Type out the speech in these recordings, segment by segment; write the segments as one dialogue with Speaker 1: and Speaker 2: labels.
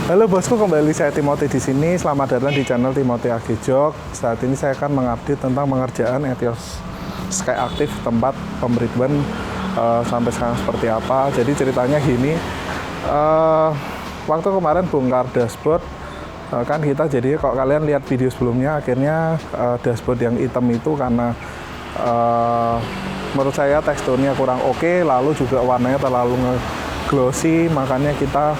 Speaker 1: Halo bosku, kembali saya Timothy di sini. Selamat datang di channel Timothy AG Jog. Saat ini saya akan mengupdate tentang pengerjaan Etios Sky Active tempat pemberituan sampai sekarang seperti apa. Jadi ceritanya gini, waktu kemarin bongkar dashboard kan kita, jadi kalau kalian lihat video sebelumnya, akhirnya dashboard yang hitam itu karena menurut saya teksturnya kurang oke, lalu juga warnanya terlalu glossy, makanya kita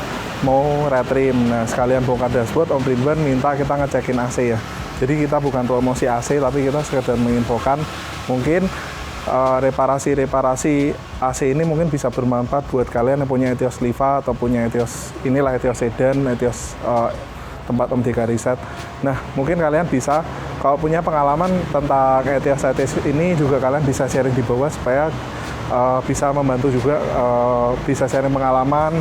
Speaker 1: mau retrim. Nah, sekalian bongkar dashboard, Om Ridwan minta kita ngecekin AC ya. Jadi kita bukan promosi AC, tapi kita sekedar menginfokan mungkin reparasi AC ini mungkin bisa bermanfaat buat kalian yang punya Etios Liva atau punya Etios Sedan, Etios tempat Om DK Riset. Nah, mungkin kalian bisa, kalau punya pengalaman tentang Etios ini juga kalian bisa sharing di bawah supaya bisa membantu juga, bisa sharing pengalaman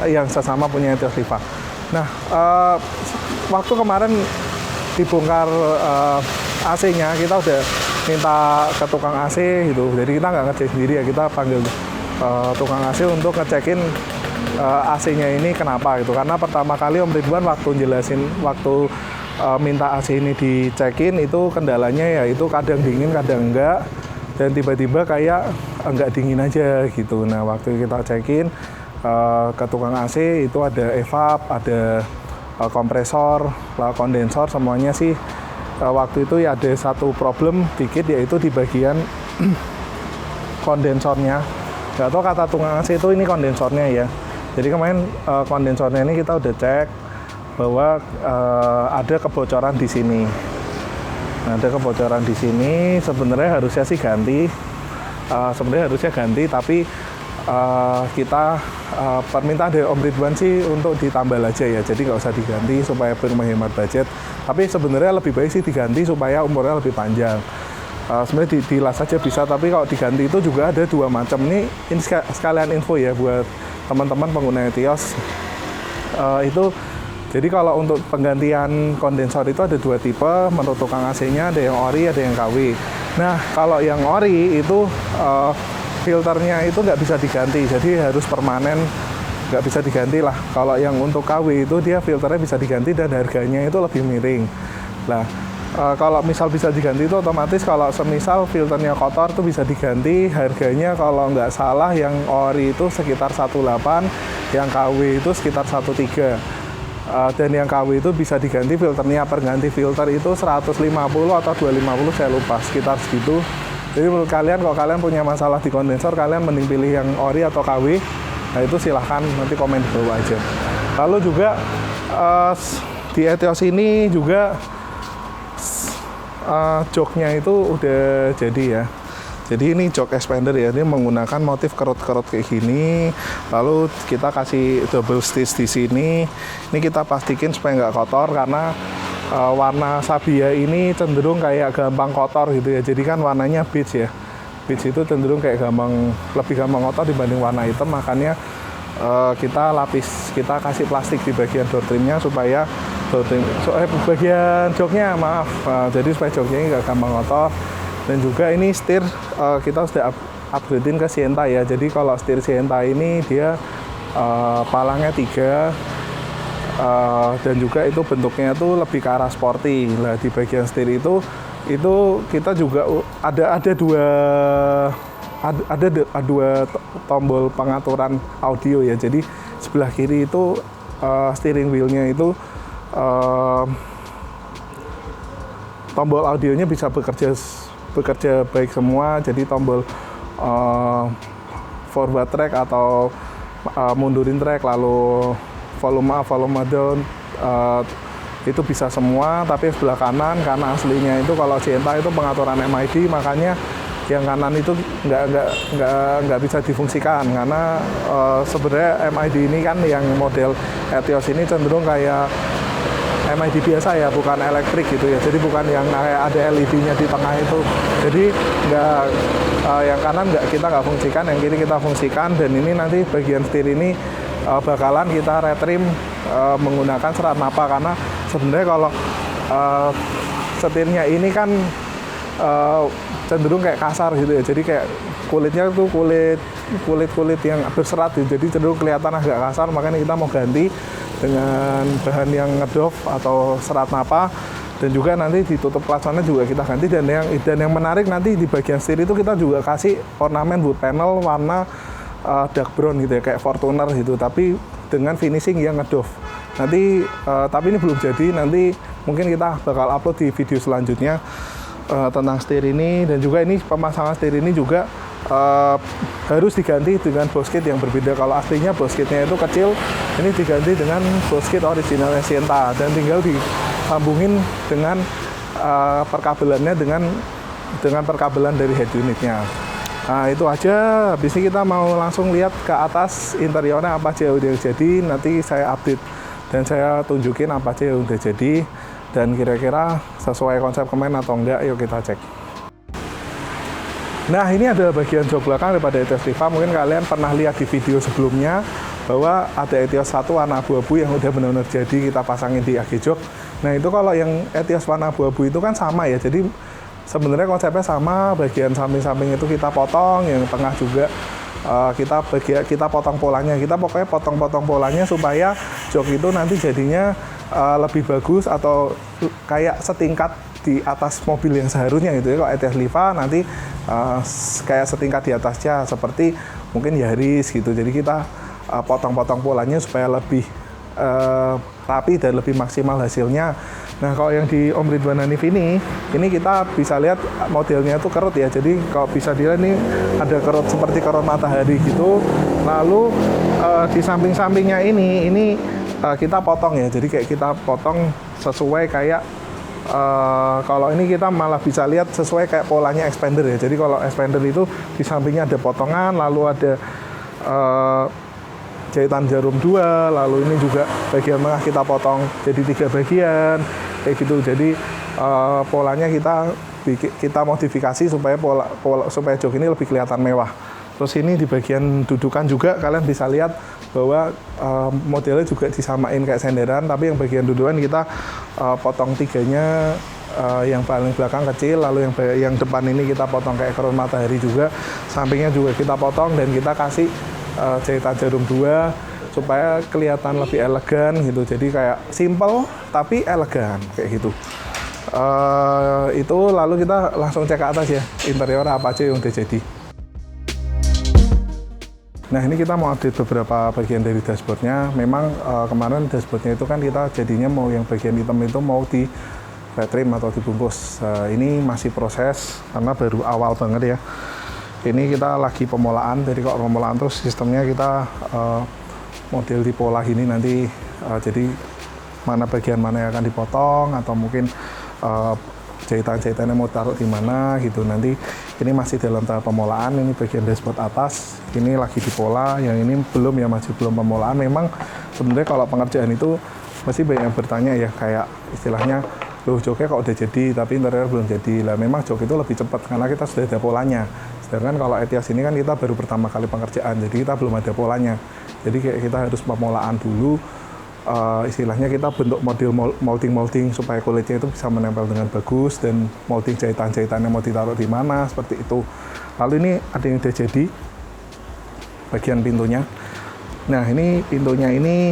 Speaker 1: yang sesama punya Etios Liva. Nah, waktu kemarin dibongkar AC-nya, kita udah minta ke tukang AC gitu. Jadi kita nggak ngecek sendiri ya, kita panggil tukang AC untuk ngecekin AC-nya ini kenapa gitu. Karena pertama kali Om Ridwan waktu jelasin, waktu minta AC ini dicekin, itu kendalanya ya itu kadang dingin, kadang enggak. Dan tiba-tiba kayak enggak dingin aja gitu. Nah, waktu kita cekin ke tukang AC itu ada evap, ada kompresor, kondensor, semuanya sih waktu itu ya ada satu problem dikit, yaitu di bagian kondensornya. Nggak tahu kata tukang AC itu ini kondensornya ya. Jadi kemarin kondensornya ini kita udah cek bahwa ada kebocoran di sini. Nah, ada kebocoran di sini, sebenarnya harusnya sih ganti. Tapi kita permintaan dari Om Ridwan sih untuk ditambal aja ya, jadi nggak usah diganti supaya menghemat budget. Tapi sebenarnya lebih baik sih diganti supaya umurnya lebih panjang. Sebenarnya dilas aja bisa, tapi kalau diganti itu juga ada dua macam. Ini sekalian info ya buat teman-teman pengguna Etios. Itu jadi kalau untuk penggantian kondensor itu ada dua tipe menurut tukang AC-nya, ada yang ori, ada yang KW. Nah, kalau yang ori itu filternya itu nggak bisa diganti, jadi harus permanen, nggak bisa diganti lah. Kalau yang untuk KW itu dia filternya bisa diganti dan harganya itu lebih miring. Nah, kalau misal bisa diganti itu otomatis kalau semisal filternya kotor itu bisa diganti, harganya kalau nggak salah yang ori itu sekitar 18, yang KW itu sekitar 13. Dan yang KW itu bisa diganti filternya, per ganti filter itu 150 atau 250, saya lupa, sekitar segitu. Jadi menurut kalian, kalau kalian punya masalah di kondensor, kalian mending pilih yang ori atau KW. Nah, itu silahkan nanti komen di bawah aja. Lalu juga di Etios ini juga joknya itu udah jadi ya. Jadi ini jok expander ya, ini menggunakan motif kerut-kerut kayak gini. Lalu kita kasih double stitch di sini. Ini kita pastikan supaya nggak kotor, karena warna sabia ini cenderung kayak gampang kotor gitu ya. Jadi kan warnanya beige ya. Beige itu cenderung kayak lebih gampang kotor dibanding warna hitam. Makanya kita kasih plastik di bagian door trimnya supaya bagian joknya jadi supaya joknya ini nggak gampang kotor. Dan juga ini setir kita sudah upgradein ke Sienta ya. Jadi kalau setir Sienta ini dia palangnya 3, dan juga itu bentuknya tuh lebih ke arah sporty. Nah, di bagian setir itu kita juga ada dua tombol pengaturan audio ya. Jadi sebelah kiri itu steering wheelnya itu tombol audionya bisa bekerja baik semua. Jadi tombol forward track atau mundurin track, lalu volume down, itu bisa semua. Tapi sebelah kanan, karena aslinya itu kalau Sienta itu pengaturan MID, makanya yang kanan itu nggak bisa difungsikan, karena sebenarnya MID ini kan yang model Etios ini cenderung kayak MID biasa ya, bukan elektrik gitu ya. Jadi bukan yang kayak ada LED-nya di tengah itu. Jadi yang kanan kita nggak fungsikan, yang kiri kita fungsikan. Dan ini nanti bagian setir ini bakalan kita retrim menggunakan serat napa, karena sebenarnya kalau setirnya ini kan cenderung kayak kasar gitu ya. Jadi kayak kulitnya tuh kulit yang berserat gitu. Jadi cenderung kelihatan agak kasar, makanya kita mau ganti. dengan bahan yang ngedov atau serat napa, dan juga nanti ditutup klaksonnya juga kita ganti, dan yang menarik nanti di bagian setir itu kita juga kasih ornamen wood panel warna dark brown gitu ya, kayak Fortuner gitu, tapi dengan finishing yang ngedov. Nanti tapi ini belum jadi, nanti mungkin kita bakal upload di video selanjutnya tentang setir ini. Dan juga ini pemasangan setir ini juga harus diganti dengan bosket yang berbeda. Kalau aslinya bosketnya itu kecil, ini diganti dengan bosket original Sienta, dan tinggal disambungin dengan perkabelannya dengan perkabelan dari head unitnya. Nah itu aja. Habis ini kita mau langsung lihat ke atas interiornya apa aja udah jadi. Nanti saya update dan saya tunjukin apa aja yang udah jadi dan kira-kira sesuai konsep kemarin atau enggak. Yuk kita cek. Nah ini adalah bagian jok belakang daripada Etios Liva. Mungkin kalian pernah lihat di video sebelumnya bahwa ada Etios 1 warna abu-abu yang udah benar-benar jadi kita pasangin di agi jok. Nah itu kalau yang Etios warna abu-abu itu kan sama ya, jadi sebenarnya konsepnya sama. Bagian samping-samping itu kita potong, yang tengah juga kita potong polanya. Kita pokoknya potong-potong polanya supaya jok itu nanti jadinya lebih bagus atau kayak setingkat di atas mobil yang seharusnya gitu ya. Kalau Etios Liva nanti kayak setingkat di atasnya seperti mungkin Yaris gitu. Jadi kita potong-potong polanya supaya lebih rapi dan lebih maksimal hasilnya. Nah kalau yang di Om Ridwan Hanif ini kita bisa lihat modelnya itu kerut ya. Jadi kalau bisa dilihat ini ada kerut seperti kerut matahari gitu. Lalu di samping-sampingnya ini kita potong ya. Jadi kayak kita potong sesuai kayak kalau ini kita malah bisa lihat sesuai kayak polanya expander ya. Jadi kalau expander itu di sampingnya ada potongan, lalu ada jahitan jarum 2, lalu ini juga bagian tengah kita potong jadi 3 bagian kayak gitu. Jadi polanya kita modifikasi supaya supaya jok ini lebih kelihatan mewah. Terus ini di bagian dudukan juga kalian bisa lihat bahwa modelnya juga disamain kayak senderan, tapi yang bagian dudukan kita potong 3-nya, yang paling belakang kecil, lalu yang depan ini kita potong kayak kerut matahari juga, sampingnya juga kita potong dan kita kasih jahitan jarum 2 supaya kelihatan lebih elegan gitu. Jadi kayak simple tapi elegan kayak gitu. Itu lalu kita langsung cek ke atas ya, interior apa aja yang udah jadi. Nah ini kita mau update beberapa bagian dari dashboardnya. Memang kemarin dashboardnya itu kan kita jadinya mau yang bagian hitam itu mau di retrim atau dibungkus. Ini masih proses karena baru awal banget ya. Ini kita lagi pemolaan, jadi kalau pemolaan terus sistemnya kita model di pola ini nanti jadi mana bagian mana yang akan dipotong atau mungkin jahitan-jahitannya mau taruh di mana gitu. Nanti ini masih dalam tahap pemolaan. Ini bagian dashboard atas ini lagi dipola, yang ini belum ya, masih belum pemolaan. Memang sebenarnya kalau pengerjaan itu masih banyak yang bertanya ya, kayak istilahnya loh joknya kok udah jadi tapi interior belum jadi. Lah memang jok itu lebih cepat karena kita sudah ada polanya. Sedangkan kalau Etios ini kan kita baru pertama kali pengerjaan, jadi kita belum ada polanya. Jadi kayak kita harus pemolaan dulu, istilahnya kita bentuk model molding supaya kulitnya itu bisa menempel dengan bagus, dan molding jahitan-jahitannya mau ditaruh di mana, seperti itu. Lalu ini ada yang udah jadi bagian pintunya. Nah ini pintunya ini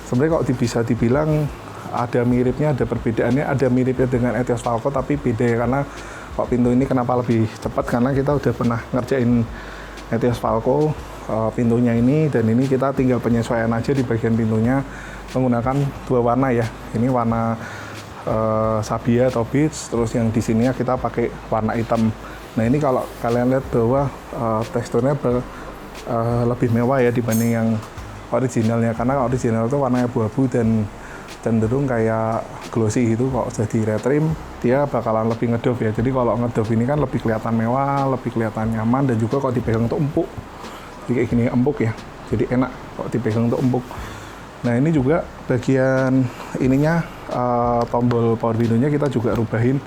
Speaker 1: sebenarnya kok bisa dibilang ada miripnya, ada perbedaannya, ada miripnya dengan Etios Falco tapi beda ya, karena kok pintu ini kenapa lebih cepat, karena kita udah pernah ngerjain Etios Falco pintunya ini, dan ini kita tinggal penyesuaian aja di bagian pintunya menggunakan 2 warna ya. Ini warna sabia atau beige, terus yang di sini kita pakai warna hitam. Nah ini kalau kalian lihat bahwa teksturnya lebih mewah ya dibanding yang originalnya, karena original itu warnanya abu-abu dan cenderung kayak glossy gitu. Kalau sudah di retrim dia bakalan lebih ngedov ya. Jadi kalau ngedov ini kan lebih kelihatan mewah, lebih kelihatan nyaman, dan juga kalau dipegang tuh empuk. Jadi kayak gini empuk ya. Jadi enak kalau dipegang tuh empuk. Nah ini juga bagian ininya tombol power window-nya kita juga rubahin.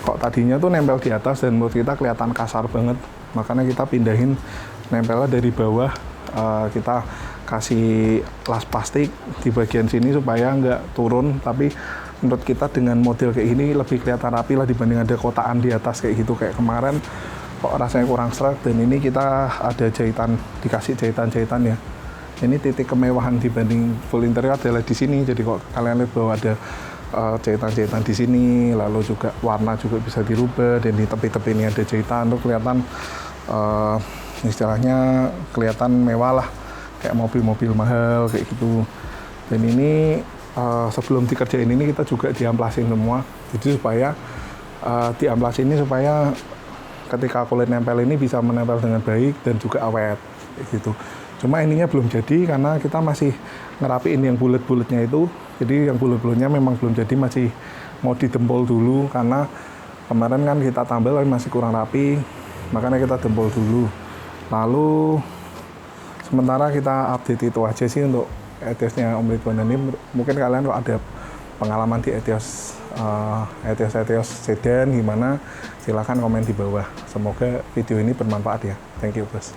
Speaker 1: Kok tadinya tuh nempel di atas dan menurut kita kelihatan kasar banget. Makanya kita pindahin nempelnya dari bawah, kita kasih las plastik di bagian sini supaya nggak turun, tapi menurut kita dengan model kayak gini lebih kelihatan rapi lah dibanding ada kotaan di atas kayak gitu. Kayak kemarin kok rasanya kurang seret, dan ini kita ada jahitan, dikasih jahitan-jahitan ya. Ini titik kemewahan dibanding full interior adalah di sini. Jadi kok kalian lihat bahwa ada jahitan-jahitan di sini, lalu juga warna juga bisa dirubah, dan di tepi-tepi ini ada jahitan, tuh kelihatan istilahnya kelihatan mewah lah, kayak mobil-mobil mahal kayak gitu. Dan ini sebelum dikerjain ini kita juga diamplasin semua, jadi supaya diamplas ini supaya ketika kulit nempel ini bisa menempel dengan baik dan juga awet gitu. Cuma ininya belum jadi karena kita masih ngerapiin yang bulat-bulatnya itu. Jadi yang bulat-bulatnya memang belum jadi, masih mau didempol dulu karena kemarin kan kita tambal masih kurang rapi, makanya kita dempol dulu. Lalu sementara kita update itu aja sih untuk Etiosnya Om Ridwan ini. Mungkin kalian kalau ada pengalaman di Etios sedan gimana, silahkan komen di bawah. Semoga video ini bermanfaat ya. Thank you bos.